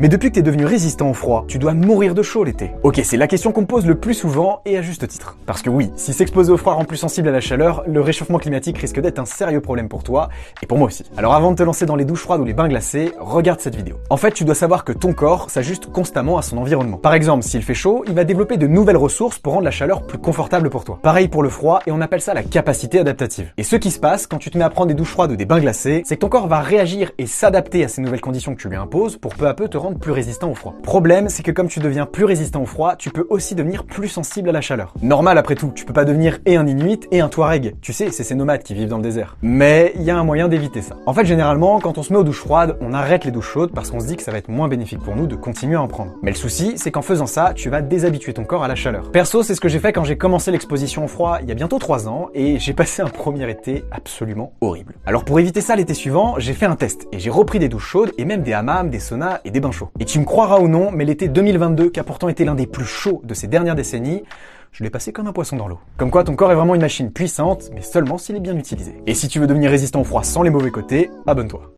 Mais depuis que t'es devenu résistant au froid, tu dois mourir de chaud l'été. Ok, c'est la question qu'on me pose le plus souvent et à juste titre. Parce que oui, si s'exposer au froid rend plus sensible à la chaleur, le réchauffement climatique risque d'être un sérieux problème pour toi et pour moi aussi. Alors avant de te lancer dans les douches froides ou les bains glacés, regarde cette vidéo. En fait, tu dois savoir que ton corps s'ajuste constamment à son environnement. Par exemple, s'il fait chaud, il va développer de nouvelles ressources pour rendre la chaleur plus confortable pour toi. Pareil pour le froid et on appelle ça la capacité adaptative. Et ce qui se passe quand tu te mets à prendre des douches froides ou des bains glacés, c'est que ton corps va réagir et s'adapter à ces nouvelles conditions que tu lui imposes pour peu à peu te rendre plus résistant au froid. Problème, c'est que comme tu deviens plus résistant au froid, tu peux aussi devenir plus sensible à la chaleur. Normal après tout, tu peux pas devenir et un Inuit et un Touareg. Tu sais, c'est ces nomades qui vivent dans le désert. Mais il y a un moyen d'éviter ça. En fait, généralement, quand on se met aux douches froides, on arrête les douches chaudes parce qu'on se dit que ça va être moins bénéfique pour nous de continuer à en prendre. Mais le souci, c'est qu'en faisant ça, tu vas déshabituer ton corps à la chaleur. Perso, c'est ce que j'ai fait quand j'ai commencé l'exposition au froid il y a bientôt 3 ans et j'ai passé un premier été absolument horrible. Alors pour éviter ça l'été suivant, j'ai fait un test et j'ai repris des douches chaudes et même des hammams, des saunas et des bains chauds. Et tu me croiras ou non, mais l'été 2022, qui a pourtant été l'un des plus chauds de ces dernières décennies, je l'ai passé comme un poisson dans l'eau. Comme quoi ton corps est vraiment une machine puissante, mais seulement s'il est bien utilisé. Et si tu veux devenir résistant au froid sans les mauvais côtés, abonne-toi.